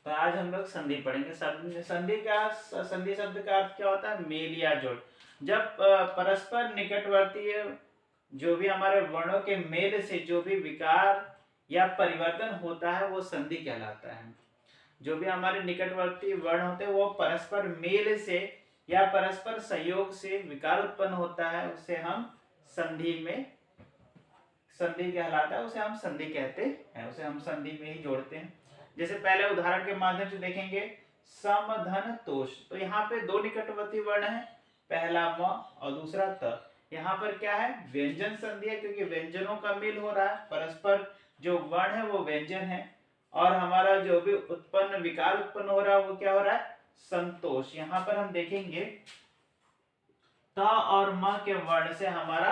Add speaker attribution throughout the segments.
Speaker 1: तो आज हम लोग संधि पढ़ेंगे। संधि शब्द का अर्थ क्या होता है? मेल या जोड़। जब परस्पर निकटवर्ती जो भी हमारे वर्णों के मेल से जो भी विकार या परिवर्तन होता है वो संधि कहलाता है। जो भी हमारे निकटवर्ती वर्ण होते हैं वो परस्पर मेल से या परस्पर संयोग से विकार उत्पन्न होता है, उसे हम संधि कहलाता है, उसे हम संधि कहते हैं, उसे हम संधि में ही जोड़ते हैं। जैसे पहले उदाहरण के माध्यम से देखेंगे, सम धन तोष। तो यहाँ पे दो निकटवर्ती वर्ण है, पहला म और दूसरा त। यहाँ पर क्या है? व्यंजन संधि है, क्योंकि व्यंजनों का मेल हो रहा है, परस्पर जो वर्ण है वो व्यंजन है, और हमारा जो भी विकार उत्पन्न हो रहा है वो क्या हो रहा है? संतोष। यहाँ पर हम देखेंगे त और म के वर्ण से हमारा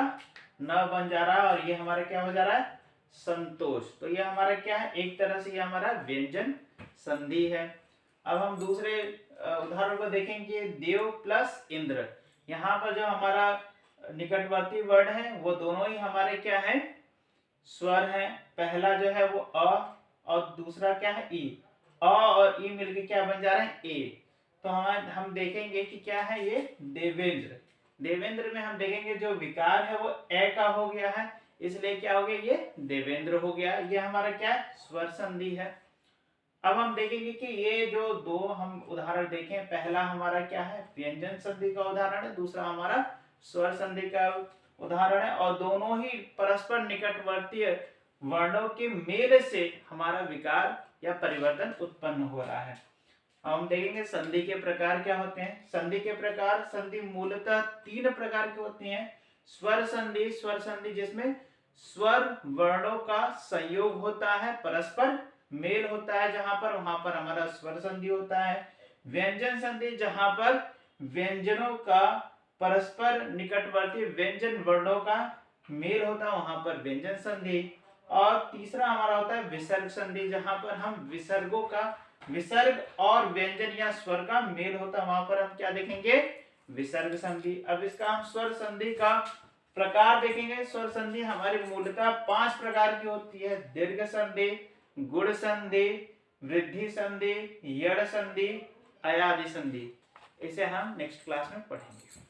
Speaker 1: न बन जा रहा है, और ये हमारा क्या हो जा रहा है? संतोष। तो ये हमारा क्या है? एक तरह से ये हमारा व्यंजन संधि है। अब हम दूसरे उदाहरण को देखेंगे, देव प्लस इंद्र। यहाँ पर जो हमारा निकटवर्ती वर्ण है वो दोनों ही हमारे क्या है? स्वर है। पहला जो है वो अ और दूसरा क्या है? ई। अ और ई मिलकर क्या बन जा रहे हैं? ए। तो हम देखेंगे कि क्या है ये? देवेंद्र। देवेंद्र में हम देखेंगे जो विकार है वो ए का हो गया है, इसलिए क्या हो गया? ये देवेंद्र हो गया। ये हमारा क्या है? स्वर संधि है। अब हम देखेंगे कि ये जो दो हम उदाहरण देखें, पहला हमारा क्या है? व्यंजन संधि का उदाहरण है, दूसरा हमारा स्वर संधि का उदाहरण है, और दोनों ही परस्पर निकटवर्ती वर्णों के मेल से हमारा विकार या परिवर्तन उत्पन्न हो रहा है। हम देखेंगे संधि के प्रकार क्या होते हैं। संधि के प्रकार, संधि मूलतः तीन प्रकार के होती हैं। स्वर संधि जिसमें स्वर वर्णों का संयोग होता है, परस्पर मेल होता है, जहां पर वहां पर हमारा स्वर संधि होता है। व्यंजन संधि जहां पर व्यंजनों का परस्पर निकटवर्ती व्यंजन वर्णों का मेल होता है, वहां पर व्यंजन संधि। और तीसरा हमारा होता है विसर्ग संधि, जहां पर हम विसर्ग और व्यंजन या स्वर का मेल होता है, वहां पर हम क्या देखेंगे? विसर्ग संधि। अब इसका हम स्वर संधि का प्रकार देखेंगे। स्वर संधि हमारी मूलतः 5 प्रकार की होती है। दीर्घ संधि, गुण संधि, वृद्धि संधि, यड़ संधि, अयादि संधि। इसे हम नेक्स्ट क्लास में पढ़ेंगे।